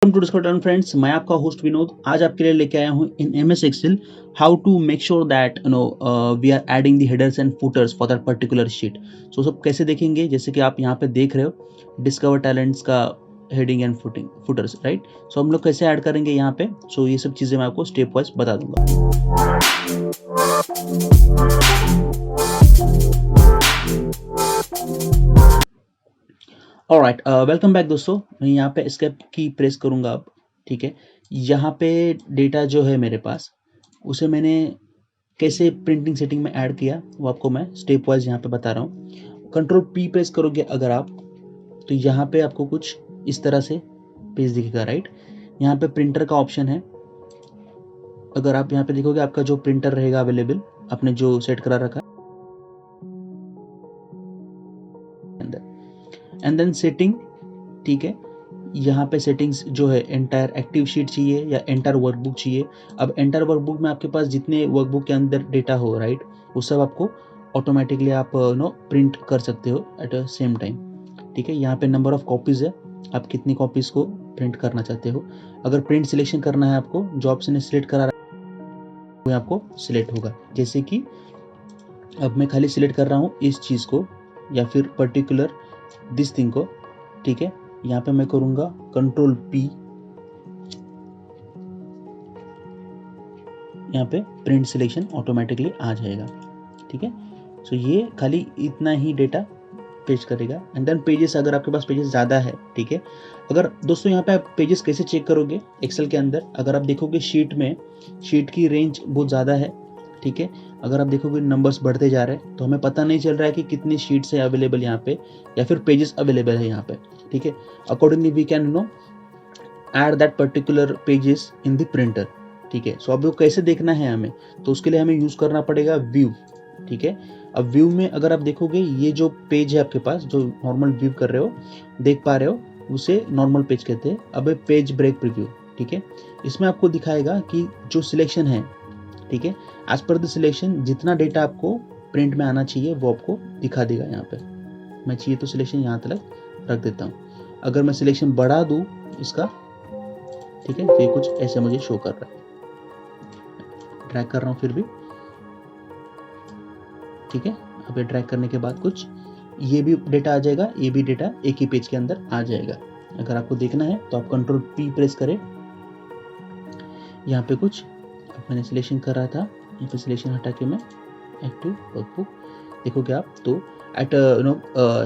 Welcome to Discord friends, मैं आपका host Vinod. आज आपके लिए लेके आया हूँ in MS Excel how to make sure that we are adding the headers and footers for that particular sheet. So सब कैसे देखेंगे, जैसे कि आप यहाँ पे देख रहे हो डिस्कवर टैलेंट्स का हेडिंग एंड फुटर्स, राइट। सो हम लोग कैसे ऐड करेंगे यहाँ पे, सो ये सब चीज़ें मैं आपको स्टेप वाइज बता दूंगा। ऑलराइट, वेलकम बैक दोस्तों। मैं यहाँ पे एस्केप की प्रेस करूँगा अब, ठीक है। यहाँ पे डेटा जो है मेरे पास, उसे मैंने कैसे प्रिंटिंग सेटिंग में ऐड किया वो आपको मैं स्टेप वाइज यहाँ पे बता रहा हूँ। कंट्रोल पी प्रेस करोगे अगर आप, तो यहाँ पे आपको कुछ इस तरह से पेज दिखेगा, राइट। यहाँ पे प्रिंटर का ऑप्शन है। अगर आप यहाँ पे देखोगे आपका जो प्रिंटर रहेगा अवेलेबल, आपने जो सेट करा रखा एंड देन सेटिंग, ठीक है। यहाँ पे सेटिंग्स जो है एंटायर एक्टिव शीट चाहिए या एंटायर वर्कबुक चाहिए। अब एंटायर वर्कबुक में आपके पास जितने वर्कबुक के अंदर डेटा हो, राइट, वो सब आपको ऑटोमेटिकली आप प्रिंट कर सकते हो एट अ सेम टाइम, ठीक है। यहाँ पे नंबर ऑफ कॉपीज है, आप कितनी कॉपीज को प्रिंट करना चाहते हो। अगर प्रिंट सिलेक्शन करना है आपको, जो ऑप्शन ने सिलेक्ट करा वो आपको सिलेक्ट होगा। जैसे कि अब मैं खाली सिलेक्ट कर रहा हूँ इस चीज़ को या फिर पर्टिकुलर दिस थिंग को, ठीक है। यहाँ पे मैं करूँगा कंट्रोल पी, यहाँ पे प्रिंट सिलेक्शन ऑटोमेटिकली आ जाएगा, ठीक है। सो ये खाली इतना ही डेटा पेज करेगा। एंड देन पेजेस, अगर आपके पास पेजेस ज़्यादा है, ठीक है। अगर दोस्तों यहाँ पे आप पेजेस कैसे चेक करोगे एक्सेल के अंदर, अगर आप देखोगे शीट में, शीट की रेंज बहुत ज़्यादा है, ठीक है। अगर आप देखोगे नंबर्स बढ़ते जा रहे हैं तो हमें पता नहीं चल रहा है कि कितनी शीट्स है अवेलेबल यहाँ पे या फिर पेजेस अवेलेबल है यहाँ पे, ठीक है। Accordingly we can add that particular pages in the printer, ठीक है। सो अब वो कैसे देखना है हमें, तो उसके लिए हमें यूज करना पड़ेगा व्यू, ठीक है। अब व्यू में अगर आप देखोगे ये जो पेज है आपके पास, जो नॉर्मल व्यू कर रहे हो, देख पा रहे हो, उसे नॉर्मल पेज कहते हैं। अब पेज ब्रेक प्रीव्यू, ठीक है। इसमें आपको दिखाएगा कि जो सिलेक्शन है, ठीक है, एज पर द सिलेक्शन जितना डेटा आपको प्रिंट में आना चाहिए वो आपको दिखा देगा। यहाँ पे मैं चाहिए तो सिलेक्शन यहाँ तक रख देता हूँ। अगर मैं सिलेक्शन बढ़ा दूँ इसका, ठीक है, तो ये कुछ ऐसे मुझे शो कर रहा है। ड्रैग कर रहा हूँ फिर भी, ठीक है। अब ये ड्रैग करने के बाद कुछ ये भी डेटा आ जाएगा, ये भी डेटा एक ही पेज के अंदर आ जाएगा। अगर आपको देखना है तो आप कंट्रोल पी प्रेस करें। यहाँ पे कुछ मैंने सिलेक्शन कर रहा था, यहाँ पे सिलेक्शन हटा के मैं एक्टिव वर्कबुक देखोगे आप, तो एट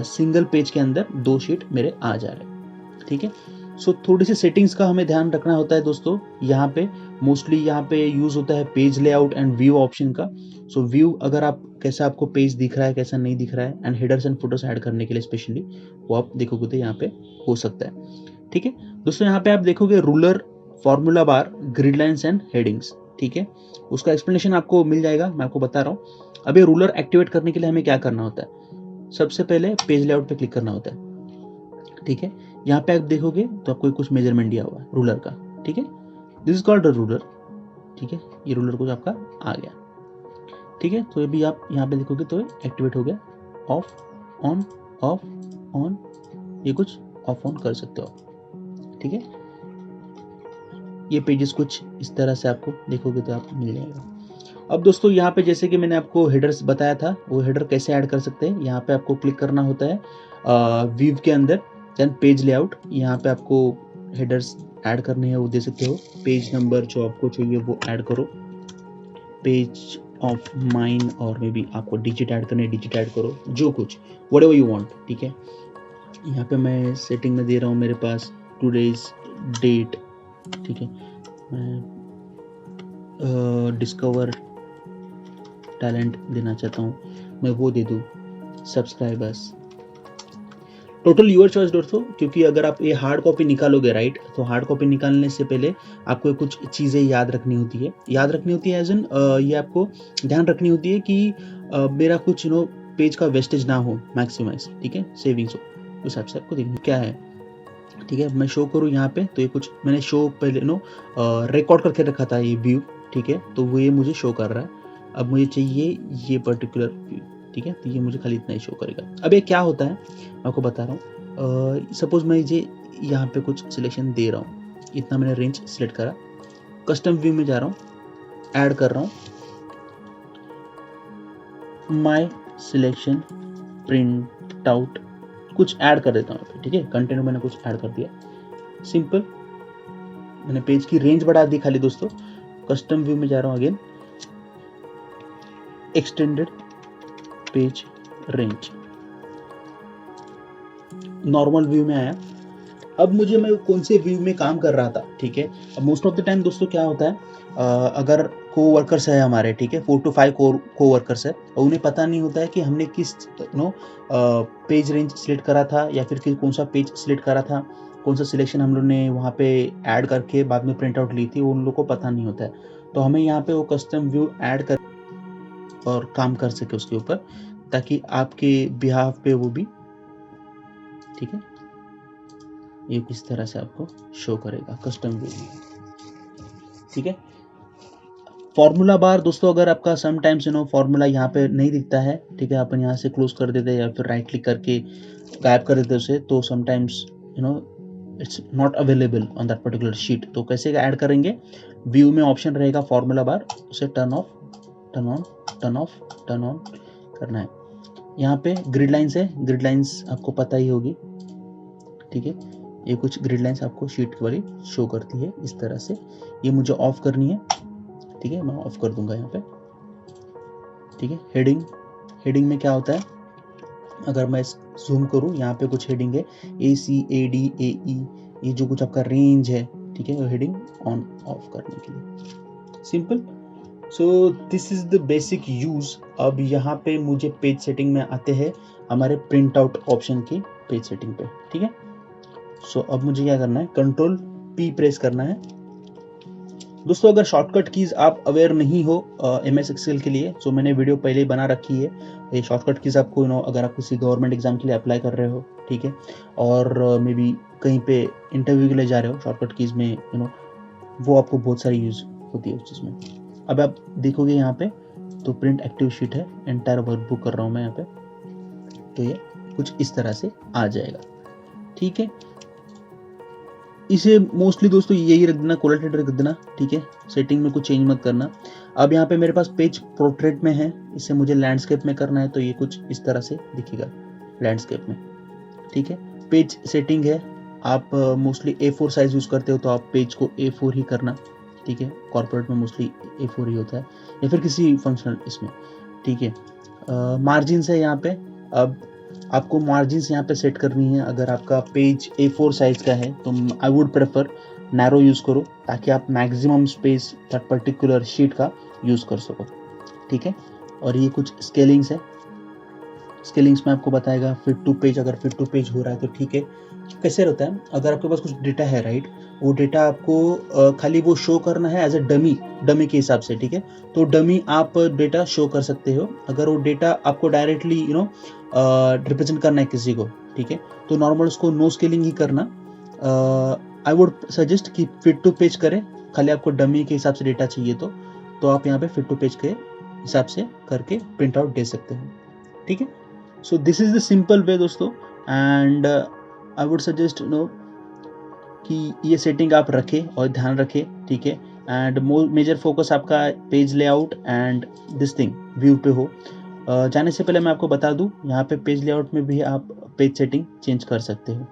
सिंगल पेज के अंदर 2 शीट मेरे आ जा रहे हैं, ठीक है। सो थोड़ी सी सेटिंग्स का हमें ध्यान रखना होता है दोस्तों। यहाँ पे मोस्टली यहाँ पे यूज होता है page layout and view option का। सो व्यू अगर आप कैसा आपको पेज दिख रहा है, कैसा नहीं दिख रहा है, and headers and photos add करने के लिए स्पेशली वो आप देखोगे तो यहाँ पे हो सकता है, ठीक है दोस्तों। यहाँ पे आप देखोगे ruler, formula bar, grid lines and headings, ठीक है। उसका एक्सप्लेनेशन आपको मिल जाएगा, मैं आपको बता रहा हूँ। अब ये रूलर एक्टिवेट करने के लिए हमें क्या करना होता है, सबसे पहले पेज लेआउट पे क्लिक करना होता है, ठीक है। यहाँ पे आप देखोगे तो आपको कुछ मेजरमेंट दिया हुआ है रूलर का, ठीक है। This is called a ruler, ठीक है। ये रूलर कुछ आपका आ गया, ठीक है। तो अभी आप यहाँ पे देखोगे तो एक्टिवेट हो गया। ऑफ ऑन ऑफ ऑन, ये कुछ ऑफ ऑन कर सकते हो, ठीक है। ये पेजेस कुछ इस तरह से आपको देखोगे तो आप मिल जाएगा। अब दोस्तों यहाँ पे जैसे कि मैंने आपको हेडर्स बताया था, वो हेडर कैसे ऐड कर सकते हैं, यहाँ पे आपको क्लिक करना होता है व्यू के अंदर, देन पेज लेआउट। यहाँ पे आपको हेडर्स ऐड करने हैं, वो दे सकते हो। पेज नंबर जो आपको चाहिए वो ऐड करो, पेज ऑफ माइन, और मे बी आपको डिजिट ऐड करने, डिजिट ऐड करो, जो कुछ व्हाटएवर यू वांट, ठीक है। यहाँ पे मैं सेटिंग में दे रहा हूँ मेरे पास टुडेज डेट, ठीक है। मैं डिस्कवर टैलेंट देना चाहता हूँ, मैं वो दे दूँ। सब्सक्राइबर्स, टोटल यूर चॉइस दोस्तों, क्योंकि अगर आप ये हार्ड कॉपी निकालोगे, राइट, तो हार्ड कॉपी निकालने से पहले आपको कुछ चीज़ें याद रखनी होती है, एज एन ये आपको ध्यान रखनी होती है कि मेरा कुछ पेज का वेस्टेज ना हो, मैक्सिमाइज, ठीक है, सेविंग्स हो, उस हिसाब से आपको देखना क्या है, ठीक है। मैं शो करूँ यहाँ पे तो ये कुछ मैंने शो पहले रिकॉर्ड करके रखा था ये व्यू, ठीक है, तो वो ये मुझे शो कर रहा है। अब मुझे चाहिए ये पर्टिकुलर व्यू, ठीक है, तो ये मुझे खाली इतना ही शो करेगा। अब ये क्या होता है मैं आपको बता रहा हूँ। सपोज मैं ये यहाँ पे कुछ सिलेक्शन दे रहा हूँ, इतना मैंने रेंज सिलेक्ट करा। कस्टम व्यू में जा रहा हूँ, ऐड कर रहा हूँ माय सिलेक्शन प्रिंट आउट, कुछ ऐड कर देता हूँ, ठीक है। कंटेंट में मैंने कुछ ऐड कर दिया, सिंपल। मैंने पेज की रेंज बढ़ा दी खाली दोस्तों। कस्टम व्यू में जा रहा हूँ, again extended page range, normal view में आया। अब मुझे, मैं कौन से व्यू में काम कर रहा था, ठीक है। अब मोस्ट ऑफ द टाइम दोस्तों क्या होता है, अगर को वर्कर्स है हमारे, ठीक है, 4 to 5 को वर्कर्स है, और उन्हें पता नहीं होता है कि हमने किस पेज रेंज सिलेक्ट करा था, या फिर कौन सा पेज सिलेक्ट करा था, कौन सा सिलेक्शन हम लोग ने वहाँ पे ऐड करके बाद में प्रिंट आउट ली थी, वो उन लोग को पता नहीं होता है। तो हमें यहाँ पे वो कस्टम व्यू ऐड कर और काम कर सके उसके ऊपर, ताकि आपके बिहाफ पे वो भी, ठीक है, ये इस तरह से आपको शो करेगा कस्टम व्यू में, ठीक है। फॉर्मूला बार दोस्तों, अगर आपका समटाइम्स फॉर्मूला यहाँ पे नहीं दिखता है, ठीक है, अपन यहाँ से क्लोज कर देते हैं या फिर राइट क्लिक करके गायब कर देते उसे, तो sometimes it's not available on that particular sheet. तो कैसे ऐड करेंगे, व्यू में ऑप्शन रहेगा फॉर्मूला बार, उसे turn off, turn on, turn off, turn on करना है। यहाँ पे ग्रिड लाइन्स है, ग्रिड लाइन्स आपको पता ही होगी, ठीक है। ये कुछ ग्रिड लाइन्स आपको शीट वाली शो करती है इस तरह से, ये मुझे ऑफ करनी है, ठीक है, मैं ऑफ कर दूंगा यहाँ पे, ठीक है। हेडिंग, हेडिंग में क्या होता है, अगर मैं जूम करूँ, यहाँ पे कुछ हेडिंग है, ACADAE, ये जो कुछ आपका रेंज है, ठीक है, वो हेडिंग ऑन ऑफ करने के लिए, simple. So this is the basic use. अब यहाँ पे मुझे पेज सेटिंग में आते हैं हमारे प्रिंट आउट ऑप्शन की पेज सेटिंग पे, ठीक है। सो अब मुझे क्या करना है, कंट्रोल P प्रेस करना है दोस्तों। अगर शॉर्टकट कीज आप अवेयर नहीं हो MS एक्सेल के लिए, तो मैंने वीडियो पहले ही बना रखी है। ये शॉर्टकट कीज आपको अगर आप किसी गवर्नमेंट एग्जाम के लिए अप्लाई कर रहे हो, ठीक है, और मे बी कहीं पे इंटरव्यू के लिए जा रहे हो, शॉर्टकट कीज में वो आपको बहुत सारी यूज होती है उस चीज़ में। अब आप देखोगे यहाँ पे, तो प्रिंट एक्टिव शीट है, एंटायर वर्कबुक कर रहा हूँ मैं यहाँ पे, तो ये कुछ इस तरह से आ जाएगा, ठीक है। इसे मोस्टली दोस्तों यही रख देना, क्वालिटेटिव रख देना, ठीक है, सेटिंग में कुछ चेंज मत करना। अब यहाँ पे मेरे पास पेज पोर्ट्रेट में है, इसे मुझे लैंडस्केप में करना है, तो ये कुछ इस तरह से दिखेगा लैंडस्केप में, ठीक है। पेज सेटिंग है, आप मोस्टली A4 साइज यूज करते हो, तो आप पेज को A4 ही करना, ठीक है। कॉर्पोरेट में मोस्टली A4 ही होता है, या फिर किसी फंक्शनल इसमें, ठीक है। मार्जिन्स है यहाँ पे, अब आपको मार्जिन्स यहाँ पे सेट करनी है। अगर आपका पेज A4 साइज का है, तो I would prefer narrow use करो, ताकि आप maximum space that particular sheet का यूज कर सको, ठीक है। और ये कुछ स्केलिंग्स है, स्केलिंग्स में आपको बताएगा फिट टू पेज, अगर फिट टू पेज हो रहा है तो ठीक है। कैसे रहता है, अगर आपके पास कुछ डेटा है, राइट, वो डेटा आपको खाली वो शो करना है एज ए डमी के हिसाब से, ठीक है। तो डमी आप डेटा शो कर सकते हो। अगर वो डेटा आपको डायरेक्टली रिप्रेजेंट करना है किसी को, ठीक है, तो नॉर्मल उसको नो स्केलिंग ही करना। आई वुड सजेस्ट कि फिट टू पेज करें, खाली आपको डमी के हिसाब से डेटा चाहिए तो आप यहाँ पे फिट टू पेज के हिसाब से करके प्रिंट आउट दे सकते हो, ठीक है। So this is the simple way दोस्तों, एंड आई वुड सजेस्ट कि ये सेटिंग आप रखें और ध्यान रखें, ठीक है। एंड मेजर फोकस आपका page layout and this thing view पे हो। जाने से पहले मैं आपको बता दूं, यहाँ पे पेज लेआउट में भी आप पेज सेटिंग चेंज कर सकते हो।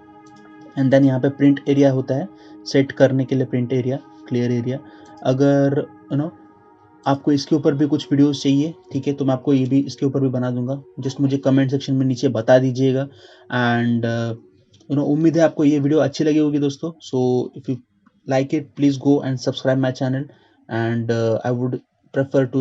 एंड देन यहाँ पे प्रिंट एरिया होता है, सेट करने के लिए प्रिंट एरिया, क्लियर एरिया। अगर आपको इसके ऊपर भी कुछ वीडियोस चाहिए, ठीक है, तो मैं आपको ये भी इसके ऊपर भी बना दूंगा, जस्ट मुझे कमेंट सेक्शन में नीचे बता दीजिएगा। एंड उम्मीद है आपको ये वीडियो अच्छी लगी होगी दोस्तों। So if you like it, please go and subscribe my channel, and I would prefer to